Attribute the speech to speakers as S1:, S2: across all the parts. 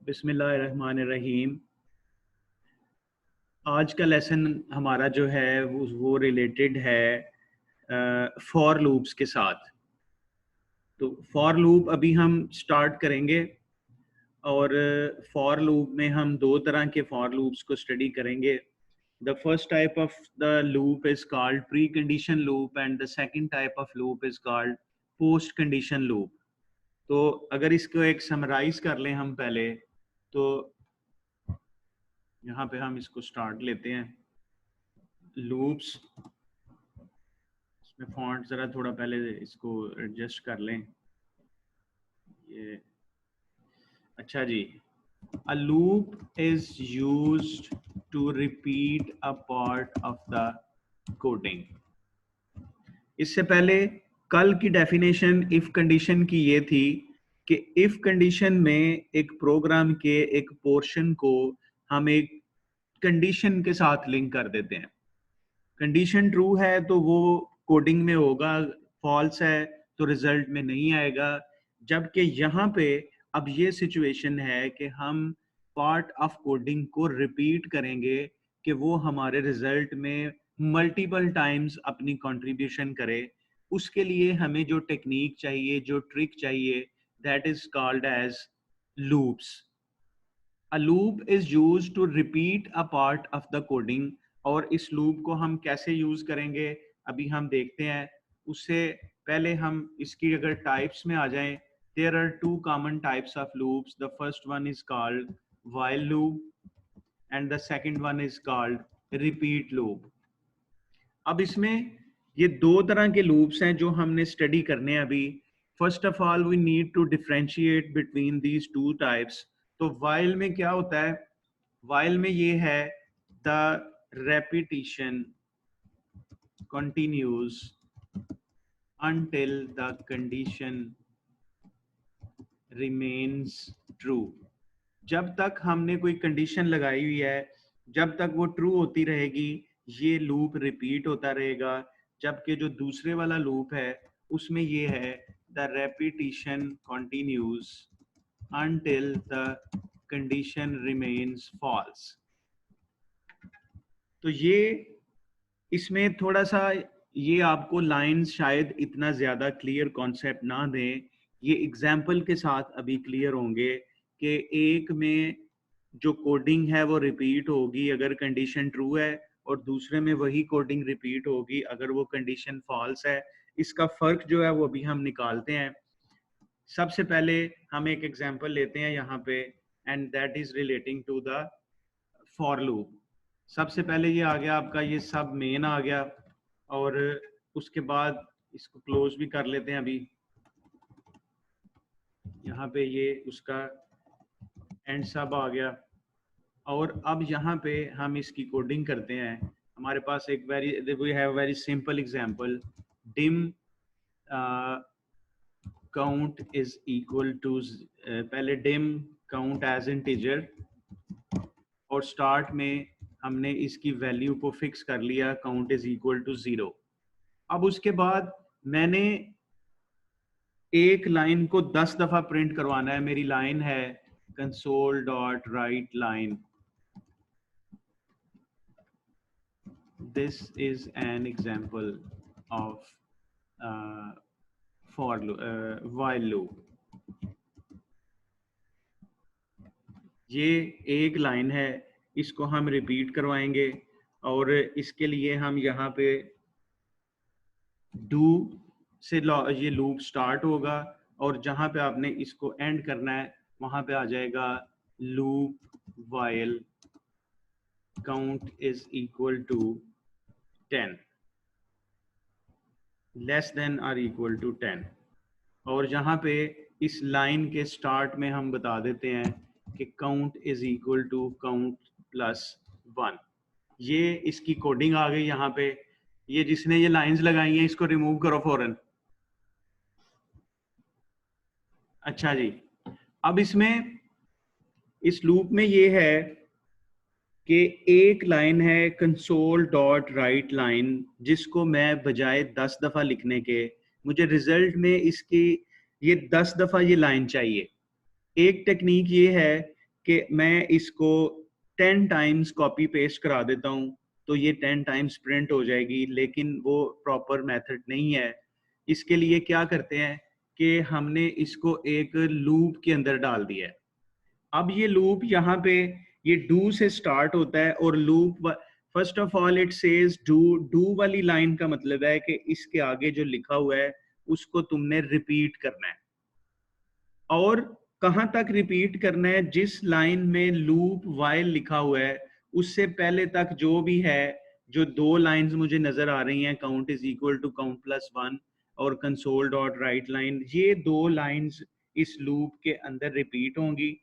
S1: बिस्मिल्लाहिर्रहमानिर्रहीम। आज का लेसन हमारा जो है वो रिलेटेड है फॉर लूप्स के साथ। तो फॉर लूप अभी हम स्टार्ट करेंगे और फॉर लूप में हम दो तरह के फॉर लूप्स को स्टडी करेंगे। The first type of the loop is called pre condition loop and the second type of loop is called post condition loop. तो अगर इसको एक समराइज कर लें हम पहले, तो यहाँ पे हम इसको स्टार्ट लेते हैं लूप्स। इसमें फॉन्ट ज़रा थोड़ा पहले इसको एडजस्ट कर लें। ये अच्छा जी। A loop is used to repeat a part of the coding. इससे पहले कल की डेफिनेशन इफ कंडीशन की ये थी कि इफ कंडीशन में एक प्रोग्राम के एक पोर्शन को हम एक कंडीशन के साथ लिंक कर देते हैं। कंडीशन ट्रू है तो वो कोडिंग में होगा, फॉल्स है तो रिजल्ट में नहीं आएगा। जबकि यहाँ पे अब ये सिचुएशन है कि हम पार्ट ऑफ कोडिंग को रिपीट करेंगे कि वो हमारे रिजल्ट में मल्टीपल टाइम्स अपनी कंट्रीब्यूशन करे। उसके लिए हमें जो टेक्निक चाहिए, जो ट्रिक चाहिए, that is called as loops. A loop is used to repeat a part of the coding। और इस लूप को हम कैसे यूज करेंगे अभी हम देखते हैं। उससे पहले हम इसकी अगर टाइप्स में आ जाएं, there are two common types of loops। The first one is called while loop and the second one is called repeat loop। अब इसमें ये दो तरह के लूप्स हैं जो हमने स्टडी करने हैं अभी। First of all we need to differentiate between these two types. तो वाइल में क्या होता है? वाइल में ये है the repetition continues until the condition remains true। जब तक हमने कोई कंडीशन लगाई हुई है, जब तक वो ट्रू होती रहेगी, ये लूप रिपीट होता रहेगा। जबकि जो दूसरे वाला लूप है उसमें ये है the repetition continues until the condition remains false। तो ये इसमें थोड़ा सा ये आपको लाइंस शायद इतना ज्यादा क्लियर कॉन्सेप्ट ना दें, ये एग्जाम्पल के साथ अभी क्लियर होंगे कि एक में जो कोडिंग है वो रिपीट होगी अगर कंडीशन ट्रू है, और दूसरे में वही कोडिंग रिपीट होगी अगर वो कंडीशन फॉल्स है। इसका फर्क जो है वो अभी हम निकालते हैं। सबसे पहले हम एक एग्जांपल लेते हैं यहाँ पे, and that is relating to the for loop. सबसे पहले ये आ गया आपका, ये सब मेन आ गया, और उसके बाद इसको क्लोज भी कर लेते हैं अभी। यहाँ पे ये उसका एंड सब आ गया, और अब यहाँ पे हम इसकी कोडिंग करते हैं। हमारे पास एक we have very simple example, dim count is equal to, पहले डिम काउंट एज इंटीजर, और स्टार्ट में हमने इसकी वैल्यू को फिक्स कर लिया, काउंट इज इक्वल टू 0। अब उसके बाद मैंने एक लाइन को 10 दफा प्रिंट करवाना है। मेरी लाइन है console dot right line. This is an example of for while loop. ये एक लाइन है, इसको हम रिपीट करवाएंगे, और इसके लिए हम यहाँ पे डू से ये लूप स्टार्ट होगा, और जहाँ पे आपने इसको एंड करना है वहाँ पे आ जाएगा loop while count is equal to 10, less than और इक्वल टू 10। और जहाँ पे इस लाइन के स्टार्ट में हम बता देते हैं कि count is equal to count plus 1। ये इसकी कोडिंग आ गई यहाँ पे। ये जिसने ये लाइंस लगाई हैं इसको रिमूव करो फौरन। अच्छा जी, अब इसमें इस लूप में ये है कि एक लाइन है कंसोल डॉट राइट लाइन, जिसको मैं बजाय 10 दफा लिखने के, मुझे रिजल्ट में इसकी ये 10 दफा ये लाइन चाहिए। एक टेक्निक ये है कि मैं इसको 10 टाइम्स कॉपी पेस्ट करा देता हूँ तो ये 10 टाइम्स प्रिंट हो जाएगी, लेकिन वो प्रॉपर मेथड नहीं है। इसके लिए क्या करते हैं कि हमने इसको एक लूप के अंदर डाल दिया है। अब ये लूप यहाँ पे ये डू से स्टार्ट होता है और loop first of all it says do. Do वाली लाइन का मतलब है कि इसके आगे जो लिखा हुआ है उसको तुमने रिपीट करना है। और कहां तक रिपीट करना है? जिस लाइन में लूप वाइल लिखा हुआ है उससे पहले तक जो भी है, जो दो लाइंस मुझे नजर आ रही हैं, count is equal to count plus 1 और कंसोल डॉट राइट लाइन, ये दो लाइंस इस लूप के अंदर रिपीट होंगी।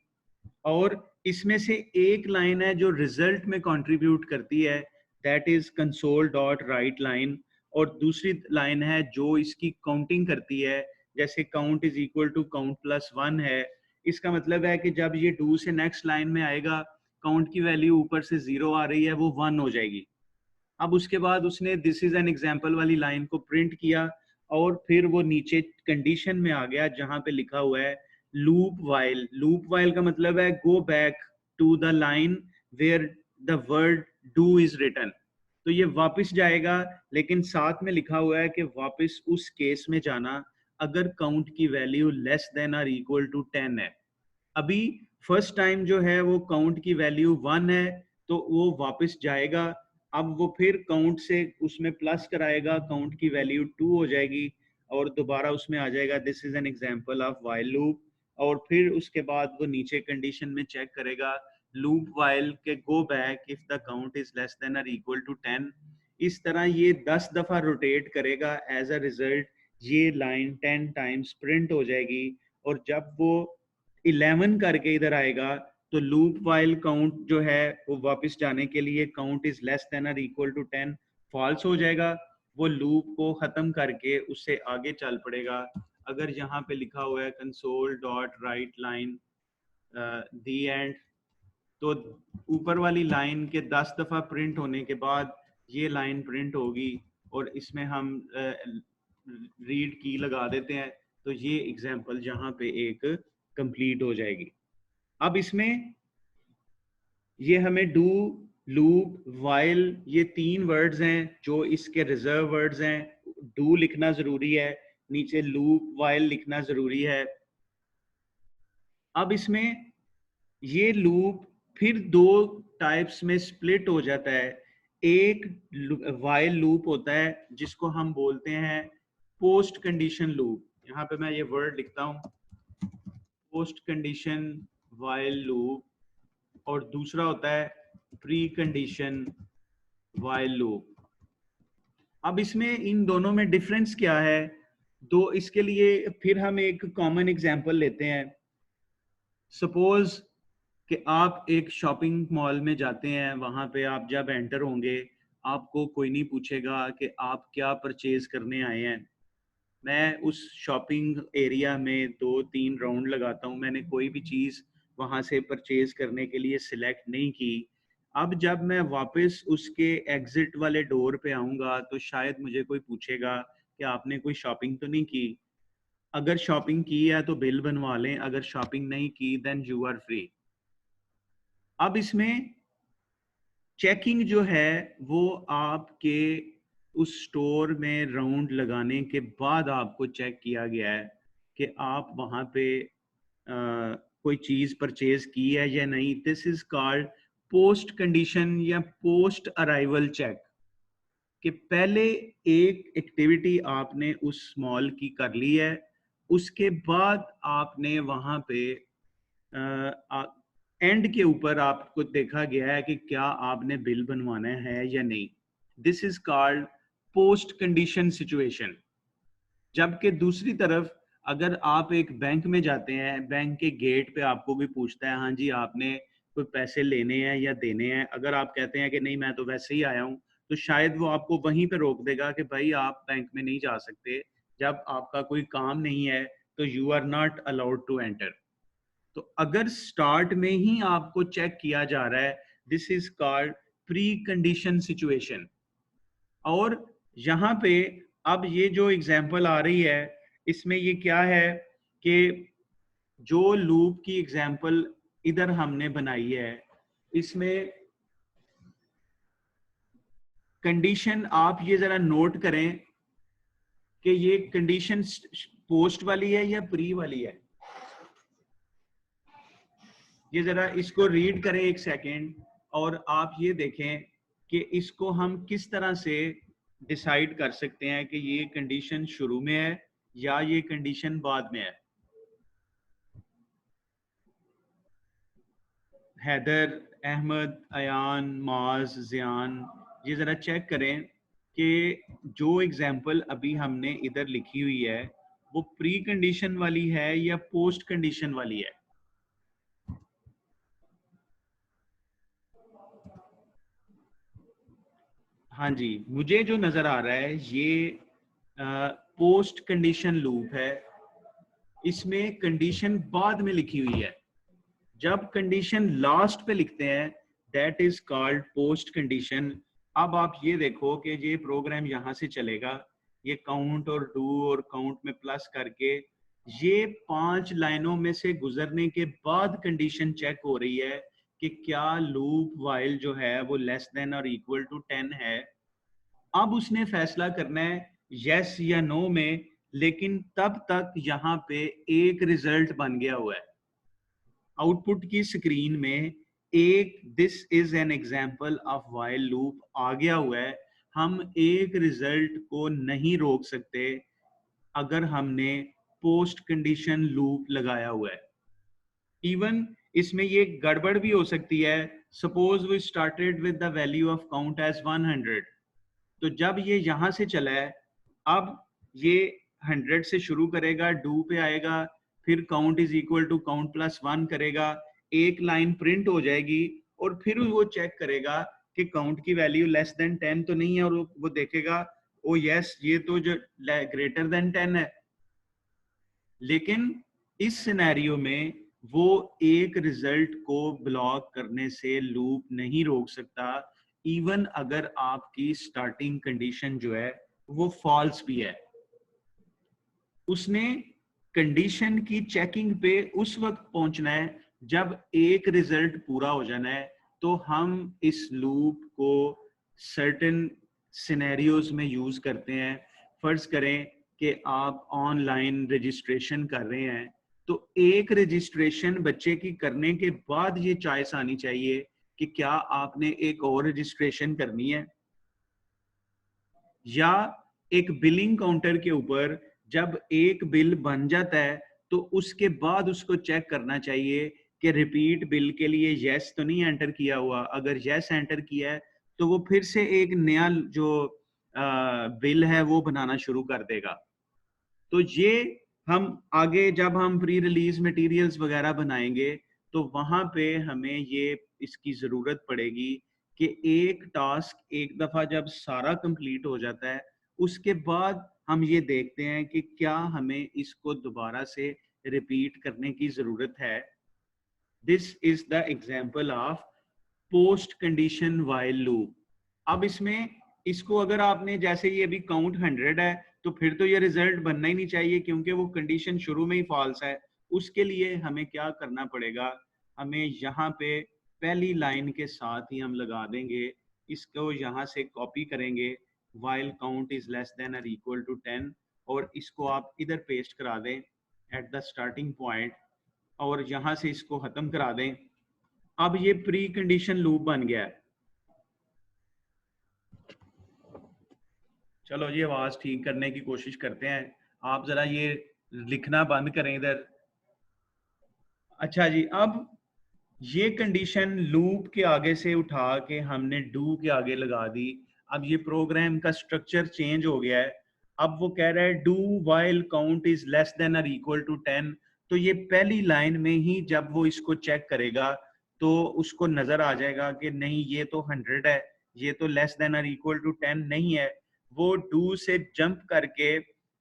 S1: और इसमें से एक लाइन है जो रिजल्ट में कंट्रीब्यूट करती है, that is console dot right line. और दूसरी लाइन है जो इसकी काउंटिंग करती है, जैसे count is equal to count plus 1 है। इसका मतलब है कि जब ये डू से नेक्स्ट लाइन में आएगा, काउंट की वैल्यू ऊपर से 0 आ रही है, वो 1 हो जाएगी। अब उसके बाद उसने दिस इज एन एग्जाम्पल वाली लाइन को प्रिंट किया और फिर वो नीचे कंडीशन में आ गया जहां पे लिखा हुआ है लूप वाइल। लूप वाइल का मतलब है go back to the line where the word do is written. तो ये वापस जाएगा, लेकिन साथ में लिखा हुआ है कि वापस उस केस में जाना अगर काउंट की वैल्यू लेस देन और इक्वल टू 10 है। अभी फर्स्ट टाइम जो है वो काउंट की वैल्यू 1 है तो वो वापस जाएगा। अब वो फिर काउंट से उसमें प्लस कराएगा, काउंट की वैल्यू 2 हो जाएगी और दोबारा उसमें आ जाएगा this is an example of while loop. और फिर उसके बाद वो नीचे कंडीशन में चेक करेगा लूप व्हाइल के go back if the count is less than और इक्वल टू 10। इस तरह ये 10 दफा रोटेट करेगा। एज अ रिजल्ट ये लाइन 10 टाइम्स प्रिंट हो जाएगी। और जब वो 11 करके इधर आएगा तो लूप वाइल काउंट जो है वो वापस जाने के लिए काउंट इज लेस देन और इक्वल टू 10 फॉल्स हो जाएगा। वो लूप को खत्म करके उससे आगे चल पड़ेगा। अगर यहाँ पे लिखा हुआ है console dot right line the and, तो ऊपर वाली लाइन के 10 दफा प्रिंट होने के बाद ये लाइन प्रिंट होगी और इसमें हम रीड की लगा देते हैं तो ये एग्जांपल जहाँ पे एक कंप्लीट हो जाएगी। अब इसमें ये हमें डू, लूप, वाइल, ये 3 वर्ड्स हैं जो इसके रिजर्व वर्ड्स हैं। डू लिखना जरूरी है, नीचे लूप वाइल लिखना जरूरी है। अब इसमें ये लूप फिर 2 टाइप्स में स्प्लिट हो जाता है। एक वाइल लूप होता है जिसको हम बोलते हैं पोस्ट कंडीशन लूप। यहाँ पे मैं ये वर्ड लिखता हूँ, पोस्ट कंडीशन वाइल लूप। और दूसरा होता है प्री कंडीशन वाइल लूप। अब इसमें इन दोनों में डिफरेंस क्या है? तो इसके लिए फिर हम एक कॉमन एग्जांपल लेते हैं। सपोज कि आप एक शॉपिंग मॉल में जाते हैं, वहां पे आप जब एंटर होंगे आपको कोई नहीं पूछेगा कि आप क्या परचेज करने आए हैं। मैं उस शॉपिंग एरिया में 2-3 राउंड लगाता हूँ, मैंने कोई भी चीज़ वहाँ से परचेज करने के लिए सिलेक्ट नहीं की। अब जब मैं वापस उसके एग्जिट वाले डोर पे आऊँगा तो शायद मुझे कोई पूछेगा कि आपने कोई शॉपिंग तो नहीं की। अगर शॉपिंग की है तो बिल बनवा लें, अगर शॉपिंग नहीं की देन यू आर फ्री। अब इसमें चेकिंग जो है वो आपके उस स्टोर में राउंड लगाने के बाद आपको चेक किया गया है कि आप वहाँ पे कोई चीज़ परचेज की है या नहीं। This is called post condition या पोस्ट अराइवल चेक। कि पहले एक एक्टिविटी आपने उस मॉल की कर ली है, उसके बाद आपने वहाँ पे एंड के ऊपर आपको देखा गया है कि क्या आपने बिल बनवाना है या नहीं। This is called post condition situation. जबकि दूसरी तरफ अगर आप एक बैंक में जाते हैं, बैंक के गेट पे आपको भी पूछता है हाँ जी आपने कोई पैसे लेने हैं या देने हैं। अगर आप कहते हैं कि नहीं मैं तो वैसे ही आया हूँ, तो शायद वो आपको वहीं पे रोक देगा कि भाई आप बैंक में नहीं जा सकते, जब आपका कोई काम नहीं है तो you are not allowed to enter. तो अगर स्टार्ट में ही आपको चेक किया जा रहा है, this is called pre condition situation. और यहाँ पे अब ये जो एग्जांपल आ रही है इसमें ये क्या है कि जो लूप की एग्जांपल इधर हमने बनाई है, इसमें कंडीशन आप ये जरा नोट करें कि ये कंडीशन पोस्ट वाली है या प्री वाली है। ये जरा इसको रीड करें एक सेकेंड, और आप ये देखें कि इसको हम किस तरह से डिसाइड कर सकते हैं कि ये कंडीशन शुरू में है या ये कंडीशन बाद में है। हैदर, अहमद, अयान, माज, जियान, ये ज़रा चेक करें कि जो एग्जाम्पल अभी हमने इधर लिखी हुई है वो प्री कंडीशन वाली है या पोस्ट कंडीशन वाली है। हाँ जी, मुझे जो नज़र आ रहा है ये पोस्ट कंडीशन लूप है। इसमें कंडीशन बाद में लिखी हुई है। जब कंडीशन लास्ट पे लिखते हैं that is called post condition. अब आप ये देखो कि ये प्रोग्राम यहाँ से चलेगा, ये काउंट और डू और काउंट में प्लस करके ये 5 लाइनों में से गुजरने के बाद कंडीशन चेक हो रही है कि क्या लूप वाइल जो है वो लेस देन और इक्वल टू 10 है। अब उसने फैसला करना है यस या नो में, लेकिन तब तक यहाँ पे एक रिजल्ट बन गया हुआ है। आउटपुट की स्क्रीन में एक this is an example of while loop आ गया हुआ है। हम एक रिजल्ट को नहीं रोक सकते अगर हमने पोस्ट कंडीशन लूप लगाया हुआ है। इवन इसमें ये गड़बड़ भी हो सकती है। Suppose we started with the value of count as 100, तो जब ये यहां से चला है, अब ये 100 से शुरू करेगा, डू पे आएगा, फिर count is equal to count plus 1 करेगा, एक लाइन प्रिंट हो जाएगी और फिर वो चेक करेगा कि काउंट की वैल्यू लेस देन 10 तो नहीं है, और वो देखेगा ओ यस ये तो जो ग्रेटर देन 10 है। लेकिन इस सिनेरियो में वो एक रिजल्ट को ब्लॉक करने से लूप नहीं रोक सकता, इवन अगर आपकी स्टार्टिंग कंडीशन जो है वो फॉल्स भी है। उसने कंडीशन की चेकिंग पे उस वक्त पहुंचना है जब एक रिजल्ट पूरा हो जाना है। तो हम इस लूप को सर्टेन सिनेरियोज में यूज करते हैं। फर्ज करें कि आप ऑनलाइन रजिस्ट्रेशन कर रहे हैं, तो एक रजिस्ट्रेशन बच्चे की करने के बाद ये चॉइस आनी चाहिए कि क्या आपने एक और रजिस्ट्रेशन करनी है, या एक बिलिंग काउंटर के ऊपर जब एक बिल बन जाता है तो उसके बाद उसको चेक करना चाहिए कि रिपीट बिल के लिए यस तो नहीं एंटर किया हुआ। अगर यस एंटर किया है तो वो फिर से एक नया जो बिल है वो बनाना शुरू कर देगा। तो ये हम आगे जब हम प्री रिलीज मटेरियल्स वगैरह बनाएंगे तो वहां पे हमें ये इसकी जरूरत पड़ेगी कि एक टास्क एक दफा जब सारा कंप्लीट हो जाता है उसके बाद हम ये देखते हैं कि क्या हमें इसको दोबारा से रिपीट करने की जरूरत है। This is the example of post condition while loop. अब इसमें इसको अगर आपने जैसे ये अभी काउंट 100 है तो फिर तो ये रिजल्ट बनना ही नहीं चाहिए क्योंकि वो कंडीशन शुरू में ही फॉल्स है। उसके लिए हमें क्या करना पड़ेगा, हमें यहाँ पे पहली लाइन के साथ ही हम लगा देंगे, इसको यहाँ से कॉपी करेंगे while count is less than और इक्वल टू 10, और इसको आप इधर पेस्ट करा दें एट द स्टार्टिंग पॉइंट और यहाँ से इसको खत्म करा दें। अब ये प्री कंडीशन लूप बन गया है। चलो ये आवाज ठीक करने की कोशिश करते हैं। आप जरा ये लिखना बंद करें इधर। अच्छा जी, अब ये कंडीशन लूप के आगे से उठा के हमने डू के आगे लगा दी। अब ये प्रोग्राम का स्ट्रक्चर चेंज हो गया है। अब वो कह रहा है do while count is less than और इक्वल टू 10। तो ये पहली लाइन में ही जब वो इसको चेक करेगा तो उसको नजर आ जाएगा कि नहीं ये तो 100 है, ये तो लेस देन और इक्वल टू 10 नहीं है। वो डू से जंप करके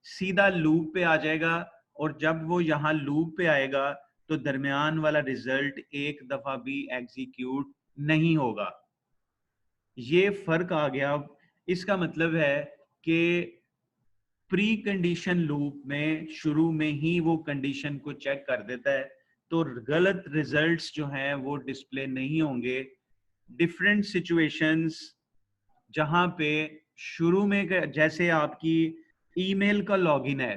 S1: सीधा लूप पे आ जाएगा, और जब वो यहाँ लूप पे आएगा तो दरमियान वाला रिजल्ट एक दफा भी एग्जीक्यूट नहीं होगा। ये फर्क आ गया। अब इसका मतलब है कि प्री कंडीशन लूप में शुरू में ही वो कंडीशन को चेक कर देता है तो गलत रिजल्ट्स जो हैं वो डिस्प्ले नहीं होंगे। डिफरेंट सिचुएशंस जहां पे शुरू में जैसे आपकी ईमेल का लॉगिन है,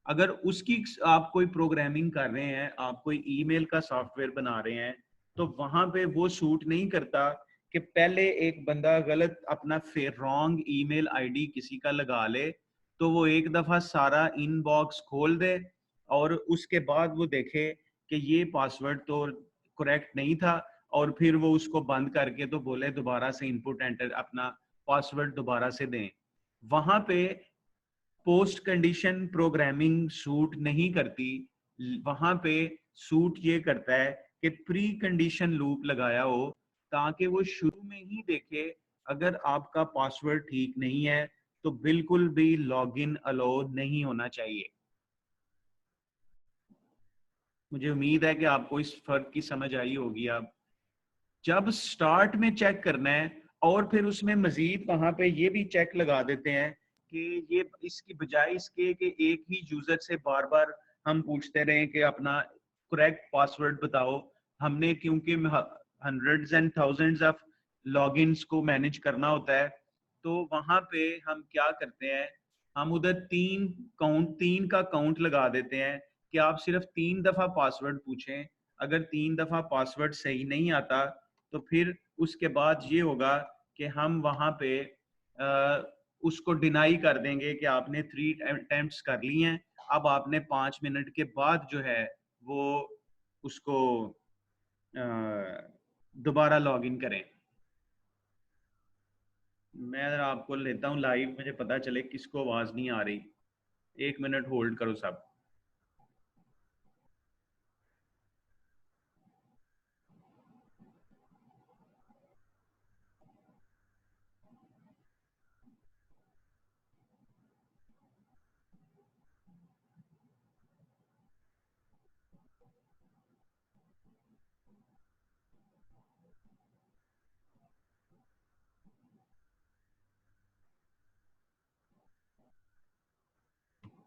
S1: अगर उसकी आप कोई प्रोग्रामिंग कर रहे हैं, आप कोई ईमेल का सॉफ्टवेयर बना रहे हैं, तो वहां पे वो सूट नहीं करता कि पहले एक बंदा गलत अपना रॉन्ग ईमेल आईडी किसी का लगा ले, तो वो एक दफा सारा इनबॉक्स खोल दे और उसके बाद वो देखे कि ये पासवर्ड तो करेक्ट नहीं था, और फिर वो उसको बंद करके तो बोले दोबारा से इनपुट एंटर अपना पासवर्ड दोबारा से दें। वहां पे पोस्ट कंडीशन प्रोग्रामिंग सूट नहीं करती। वहां पे सूट ये करता है कि प्री कंडीशन लूप लगाया हो, ताकि वो शुरू में ही देखे अगर आपका पासवर्ड ठीक नहीं है तो बिल्कुल भी लॉगिन अलो नहीं होना चाहिए। मुझे उम्मीद है कि आपको इस फर्क की समझ आई होगी। अब जब स्टार्ट में चेक करना है और फिर उसमें मजीद वहां पे ये भी चेक लगा देते हैं कि ये इसकी बजाय इसके कि एक ही यूजर से बार बार हम पूछते रहे कि अपना करेक्ट पासवर्ड बताओ, हमने क्योंकि hundreds and thousands of logins को मैनेज करना होता है, तो वहां पे हम क्या करते हैं, हम उधर तीन का काउंट लगा देते हैं कि आप सिर्फ 3 दफा पासवर्ड पूछें। अगर 3 दफा पासवर्ड सही नहीं आता तो फिर उसके बाद ये होगा कि हम वहां पे उसको डिनाई कर देंगे कि आपने 3 अटेम्प्ट्स कर ली हैं, अब आपने 5 मिनट के बाद जो है वो उसको दोबारा लॉग इन करें। मैं आपको लेता हूँ लाइव, मुझे पता चले किसको आवाज नहीं आ रही। 1 मिनट होल्ड करो सब।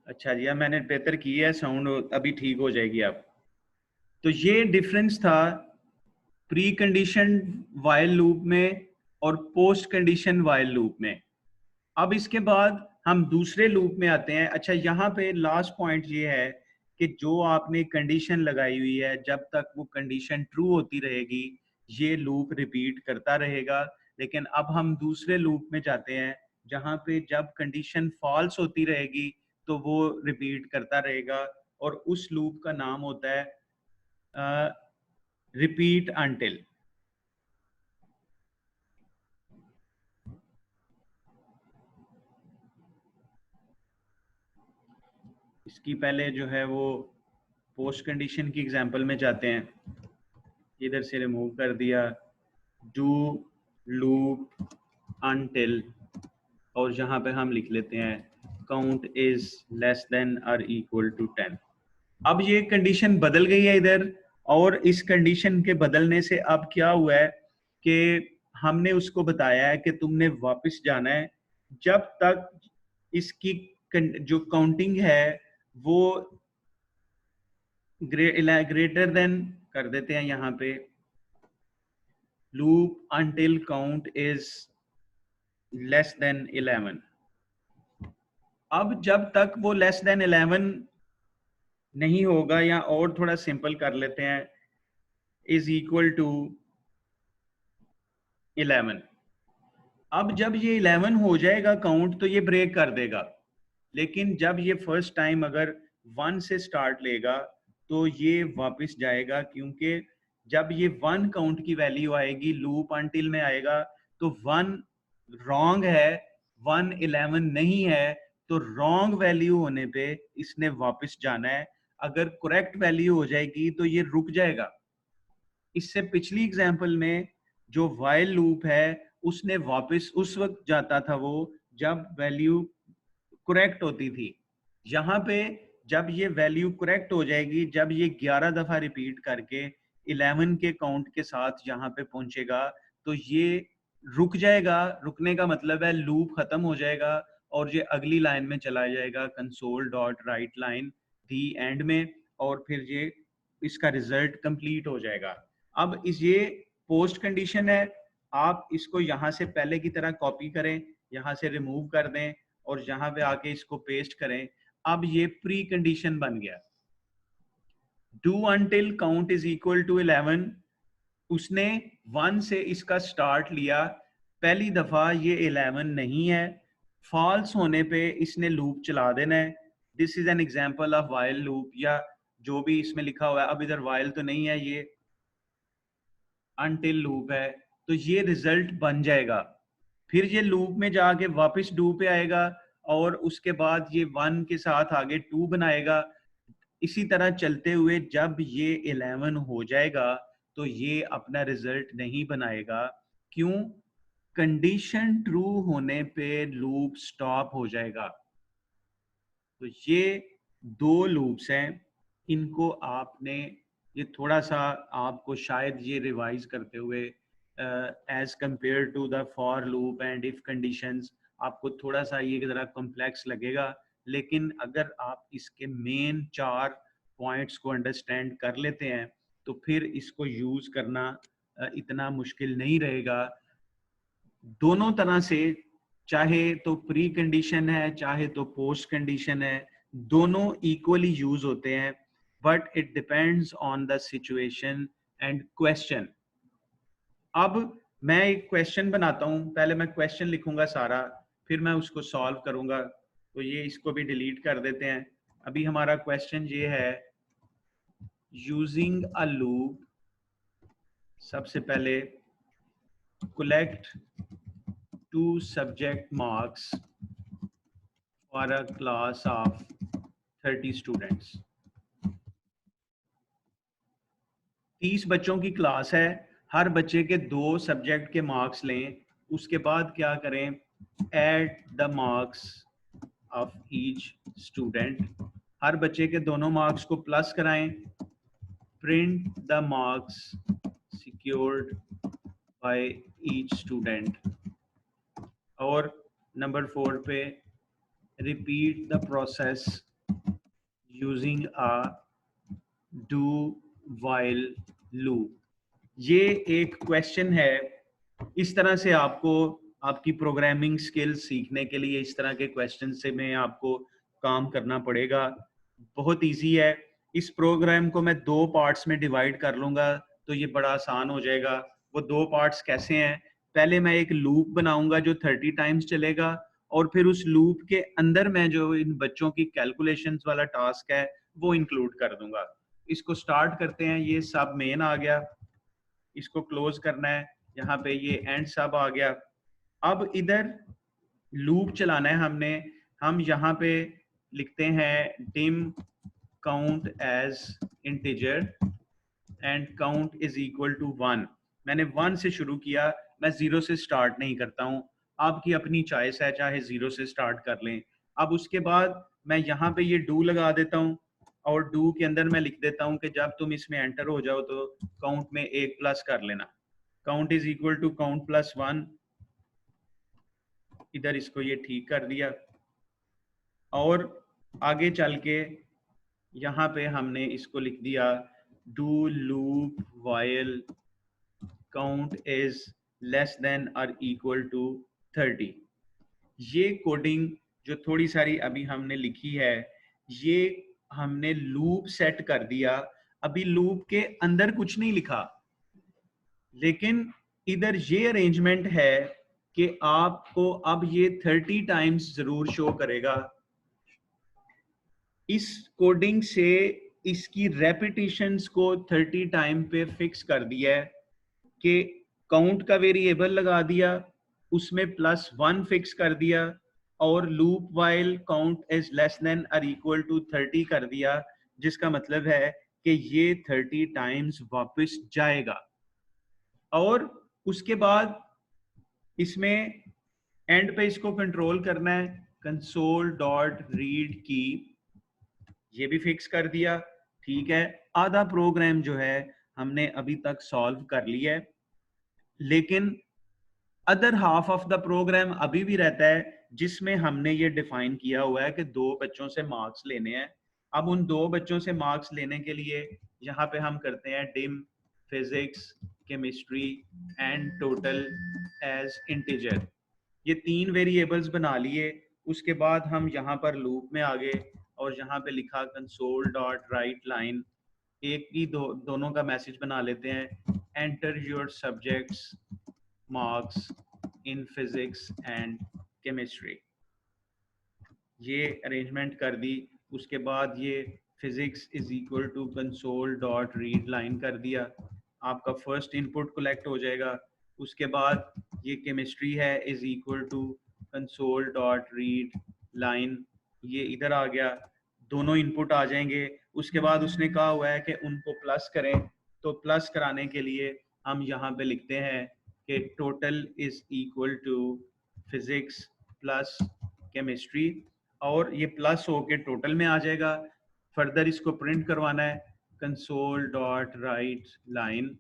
S1: अच्छा जी, अब मैंने बेहतर की है, साउंड अभी ठीक हो जाएगी। अब तो ये डिफरेंस था प्री कंडीशन वाइल लूप में और पोस्ट कंडीशन वाइल लूप में। अब इसके बाद हम दूसरे लूप में आते हैं। अच्छा, यहाँ पे लास्ट पॉइंट ये है कि जो आपने कंडीशन लगाई हुई है, जब तक वो कंडीशन ट्रू होती रहेगी ये लूप रिपीट करता रहेगा। लेकिन अब हम दूसरे लूप में जाते हैं जहाँ पे जब कंडीशन फॉल्स होती रहेगी तो वो रिपीट करता रहेगा, और उस लूप का नाम होता है रिपीट अनटिल। इसकी पहले जो है वो पोस्ट कंडीशन की एग्जांपल में जाते हैं। इधर से रिमूव कर दिया, डू लूप अनटिल, और यहाँ पे हम लिख लेते हैं काउंट इज लेस देन और इक्वल टू 10। अब ये कंडीशन बदल गई है इधर, और इस कंडीशन के बदलने से अब क्या हुआ है कि हमने उसको बताया है कि तुमने वापस जाना है जब तक इसकी जो काउंटिंग है वो ग्रेटर देन कर देते हैं यहाँ पे, loop until count is less than 11। अब जब तक वो लेस देन 11 नहीं होगा, या और थोड़ा सिंपल कर लेते हैं, इज इक्वल टू 11। अब जब ये 11 हो जाएगा काउंट तो ये ब्रेक कर देगा। लेकिन जब ये फर्स्ट टाइम अगर 1 से स्टार्ट लेगा तो ये वापस जाएगा, क्योंकि जब ये 1 काउंट की वैल्यू आएगी लूप अनटिल में आएगा तो 1 रॉन्ग है, 1 11 नहीं है, तो रॉन्ग वैल्यू होने पे इसने वापस जाना है। अगर करेक्ट वैल्यू हो जाएगी तो ये रुक जाएगा। इससे पिछली एग्जांपल में जो वाइल लूप है उसने वापस उस वक्त जाता था वो जब वैल्यू करेक्ट होती थी। यहाँ पे जब ये वैल्यू करेक्ट हो जाएगी, जब ये 11 दफा रिपीट करके 11 के काउंट के साथ यहाँ पे पहुंचेगा तो ये रुक जाएगा। रुकने का मतलब है लूप खत्म हो जाएगा और ये अगली लाइन में चला जाएगा, console dot right line the and में, और फिर ये इसका रिजल्ट कंप्लीट हो जाएगा। अब इस ये पोस्ट कंडीशन है, आप इसको यहाँ से पहले की तरह कॉपी करें, यहाँ से रिमूव कर दें और यहाँ पे आके इसको पेस्ट करें। अब ये प्री कंडीशन बन गया। Do until count is equal to 11, उसने 1 से इसका स्टार्ट लिया, पहली दफा ये 11 नहीं है, फॉल्स होने पे इसने लूप चला देना है। This is an example of while loop, या जो भी इसमें लिखा हुआ है। अब इधर वाइल तो नहीं है, ये अनटिल लूप है, तो ये रिजल्ट बन जाएगा। फिर ये लूप में जाके वापस डू पे आएगा और उसके बाद ये 1 के साथ आगे 2 बनाएगा। इसी तरह चलते हुए जब ये 11 हो जाएगा तो ये अपना रिजल्ट नहीं बनाएगा। क्यों? कंडीशन ट्रू होने पे लूप स्टॉप हो जाएगा। तो ये 2 लूप्स हैं, इनको आपने, ये थोड़ा सा आपको शायद ये रिवाइज करते हुए as compare to the for loop and if conditions आपको थोड़ा सा ये ज़रा कॉम्प्लेक्स लगेगा, लेकिन अगर आप इसके मेन 4 पॉइंट्स को अंडरस्टैंड कर लेते हैं तो फिर इसको यूज करना इतना मुश्किल नहीं रहेगा। दोनों तरह से, चाहे तो प्री कंडीशन है चाहे तो पोस्ट कंडीशन है, दोनों इक्वली यूज होते हैं, but it depends on the situation and question. अब मैं एक क्वेश्चन बनाता हूं, पहले मैं क्वेश्चन लिखूंगा सारा, फिर मैं उसको सॉल्व करूंगा। तो ये इसको भी डिलीट कर देते हैं। अभी हमारा क्वेश्चन ये है, यूजिंग अ लूप, सबसे पहले collect 2 subject marks for a class of 30 students। 30 बच्चों की क्लास है, हर बच्चे के 2 सब्जेक्ट के मार्क्स लें। उसके बाद क्या करें, add the marks of each student, हर बच्चे के दोनों मार्क्स को प्लस कराएं। Print the marks secured by each student. और नंबर 4 पे repeat the process using a do while loop। ये एक क्वेश्चन है। इस तरह से आपको आपकी प्रोग्रामिंग स्किल्स सीखने के लिए इस तरह के क्वेश्चन से में आपको काम करना पड़ेगा। बहुत इजी है। इस प्रोग्राम को मैं 2 पार्ट्स में डिवाइड कर लूंगा तो ये बड़ा आसान हो जाएगा। वो 2 पार्ट्स कैसे हैं, पहले मैं एक लूप बनाऊंगा जो 30 टाइम्स चलेगा, और फिर उस लूप के अंदर मैं जो इन बच्चों की कैलकुलेशंस वाला टास्क है वो इंक्लूड कर दूंगा। इसको स्टार्ट करते हैं। ये सब मेन आ गया, इसको क्लोज करना है, यहाँ पे ये एंड सब आ गया। अब इधर लूप चलाना है हमने। हम यहाँ पे लिखते हैं dim count as integer and count is equal to 1। मैंने 1 से शुरू किया, मैं 0 से स्टार्ट नहीं करता हूँ। आपकी अपनी चॉइस है, चाहे 0 से स्टार्ट कर लें। अब उसके बाद मैं यहाँ पे ये डू लगा देता हूँ और डू के अंदर मैं लिख देता हूँ कि जब तुम इसमें एंटर हो जाओ तो काउंट में 1 प्लस कर लेना। Count is equal to count plus 1। इधर इसको ये ठीक कर दिया और आगे चल के यहाँ पे हमने इसको लिख दिया do loop while count is less than और इक्वल टू 30। ये कोडिंग जो थोड़ी सारी अभी हमने लिखी है, ये हमने लूप सेट कर दिया। अभी लूप के अंदर कुछ नहीं लिखा, लेकिन इधर ये अरेंजमेंट है कि आपको अब ये 30 टाइम्स जरूर शो करेगा। इस कोडिंग से इसकी रेपिटेशंस को 30 टाइम पे फिक्स कर दिया है कि काउंट का वेरिएबल लगा दिया, उसमें +1 फिक्स कर दिया और loop while count is less than और इक्वल टू 30 कर दिया, जिसका मतलब है कि ये 30 टाइम्स वापस जाएगा। और उसके बाद इसमें एंड पे इसको कंट्रोल करना है, कंसोल डॉट रीड की, ये भी फिक्स कर दिया। ठीक है, आधा प्रोग्राम जो है हमने अभी तक सॉल्व कर लिया है, लेकिन other half of the program अभी भी रहता है जिसमें हमने ये डिफाइन किया हुआ है कि 2 बच्चों से मार्क्स लेने हैं। अब उन 2 बच्चों से मार्क्स लेने के लिए यहाँ पे हम करते हैं dim, physics, chemistry and total as integer. ये 3 वेरिएबल्स बना लिए। उसके बाद हम यहाँ पर लूप में आ गए और यहाँ पे लिखा कंसोल डॉट राइट लाइन, एक ही दोनों का मैसेज बना लेते हैं, enter your subjects marks in physics and chemistry. ये अरेंजमेंट कर दी। उसके बाद ये physics is equal to console dot read line कर दिया, आपका फर्स्ट इनपुट कलेक्ट हो जाएगा। उसके बाद ये केमिस्ट्री है is equal to console dot read line, ये इधर आ गया, दोनों इनपुट आ जाएंगे। उसके बाद उसने कहा हुआ है कि उनको प्लस करें, तो प्लस कराने के लिए हम यहाँ पे लिखते हैं कि total is equal to physics plus chemistry, और ये प्लस होके टोटल में आ जाएगा। फर्दर इसको प्रिंट करवाना है कंसोल डॉट राइट लाइन,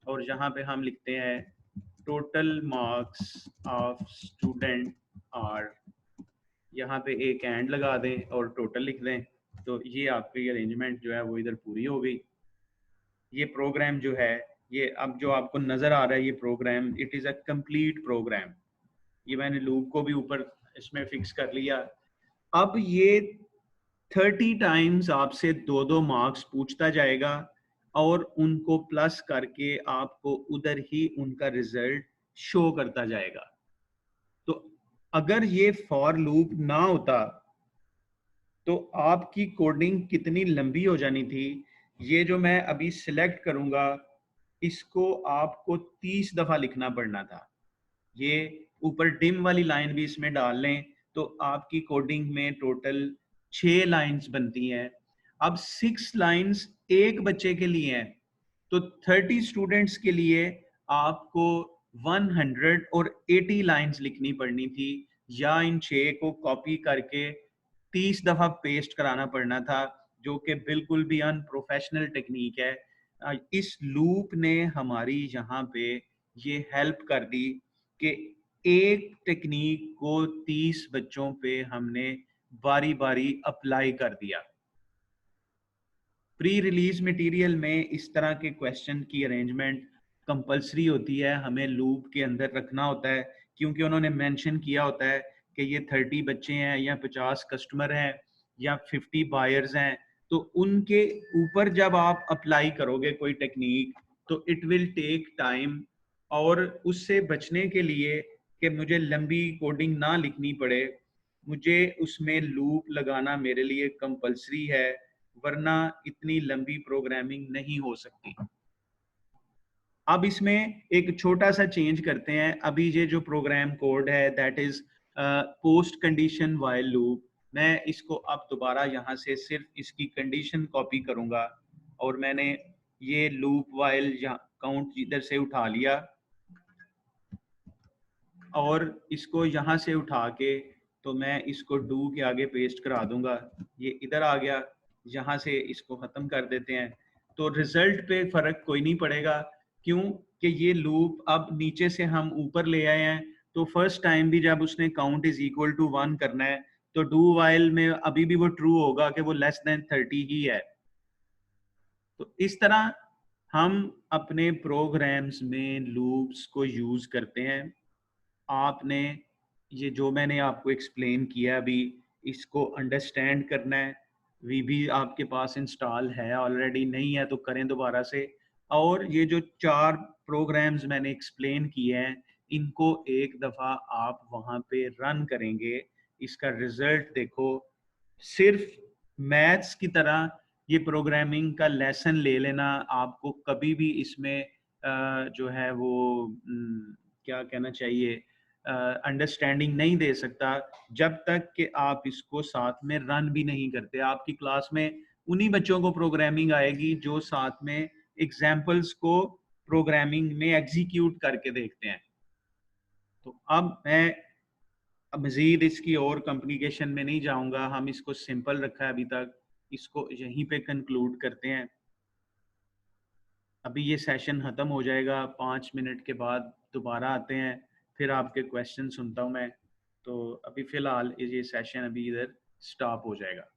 S1: और यहाँ पे हम लिखते हैं total marks of student are, यहाँ पे एक एंड लगा दें और टोटल लिख दें। तो ये आपकी अरेंजमेंट जो है वो इधर पूरी हो गई। ये प्रोग्राम जो है, ये अब जो आपको नजर आ रहा है ये program, it is a complete program. ये मैंने लूप को भी ऊपर इसमें फिक्स कर लिया। अब ये 30 टाइम्स आपसे 2-2 मार्क्स पूछता जाएगा और उनको प्लस करके आपको उधर ही उनका रिजल्ट शो करता जाएगा। तो अगर ये फॉर लूप ना होता तो आपकी कोडिंग कितनी लंबी हो जानी थी। ये जो मैं अभी सिलेक्ट करूंगा इसको आपको 30 दफा लिखना पड़ना था। ये ऊपर डिम वाली लाइन भी इसमें डाल लें तो आपकी कोडिंग में टोटल 6 लाइंस बनती हैं। अब 6 लाइंस एक बच्चे के लिए हैं, तो 30 स्टूडेंट्स के लिए आपको 180 लाइंस लिखनी पड़नी थी, या इन 6 को कॉपी करके 30 दफा पेस्ट कराना पड़ना था, जो कि बिल्कुल भी अनप्रोफेशनल टेक्निक है। इस लूप ने हमारी यहाँ पे ये हेल्प कर दी कि एक टेक्निक को 30 बच्चों पे हमने बारी बारी अप्लाई कर दिया। प्री रिलीज मटेरियल में इस तरह के क्वेश्चन की अरेंजमेंट कंपलसरी होती है, हमें लूप के अंदर रखना होता है, क्योंकि उन्होंने मेंशन किया होता है कि ये 30 बच्चे हैं या 50 कस्टमर हैं या 50 बायर्स हैं। तो उनके ऊपर जब आप अप्लाई करोगे कोई टेक्निक तो इट विल टेक टाइम, और उससे बचने के लिए कि मुझे लंबी कोडिंग ना लिखनी पड़े, मुझे उसमें लूप लगाना मेरे लिए कंपलसरी है, वरना इतनी लंबी प्रोग्रामिंग नहीं हो सकती। अब इसमें एक छोटा सा चेंज करते हैं। अभी ये जो प्रोग्राम कोड है that is post condition while loop, मैं इसको अब दोबारा यहाँ से सिर्फ इसकी कंडीशन कॉपी करूंगा, और मैंने ये लूप व्हाइल काउंट इधर से उठा लिया और इसको यहाँ से उठा के तो मैं इसको डू के आगे पेस्ट करा दूंगा, ये इधर आ गया। यहाँ से इसको ख़त्म कर देते हैं तो रिजल्ट पे फ़र्क कोई नहीं पड़ेगा, क्यों कि ये लूप अब नीचे से हम ऊपर ले आए हैं। तो फर्स्ट टाइम भी जब उसने काउंट इज इक्वल टू 1 करना है तो डू वाइल में अभी भी वो ट्रू होगा कि वो लेस देन 30 ही है। तो इस तरह हम अपने प्रोग्राम्स में लूप्स को यूज़ करते हैं। आपने ये जो मैंने आपको एक्सप्लेन किया अभी, इसको अंडरस्टैंड करना है। वीबी आपके पास इंस्टॉल है ऑलरेडी, नहीं है तो करें दोबारा से। और ये जो 4 प्रोग्राम्स मैंने एक्सप्लेन किए हैं इनको एक दफ़ा आप वहाँ पे रन करेंगे, इसका रिजल्ट देखो। सिर्फ मैथ्स की तरह ये प्रोग्रामिंग का लेसन ले लेना आपको कभी भी इसमें जो है वो क्या कहना चाहिए, अंडरस्टैंडिंग नहीं दे सकता जब तक कि आप इसको साथ में रन भी नहीं करते। आपकी क्लास में उन्हीं बच्चों को प्रोग्रामिंग आएगी जो साथ में एग्जाम्पल्स को प्रोग्रामिंग में एग्जीक्यूट करके देखते हैं। तो अब मैं मजीद इसकी और कॉम्प्लिकेशन में नहीं जाऊंगा, हम इसको सिंपल रखा है अभी तक, इसको यहीं पे कंक्लूड करते हैं। अभी ये सेशन ख़त्म हो जाएगा, 5 मिनट के बाद दोबारा आते हैं, फिर आपके क्वेश्चन सुनता हूँ मैं। तो अभी फ़िलहाल ये सेशन अभी इधर स्टॉप हो जाएगा।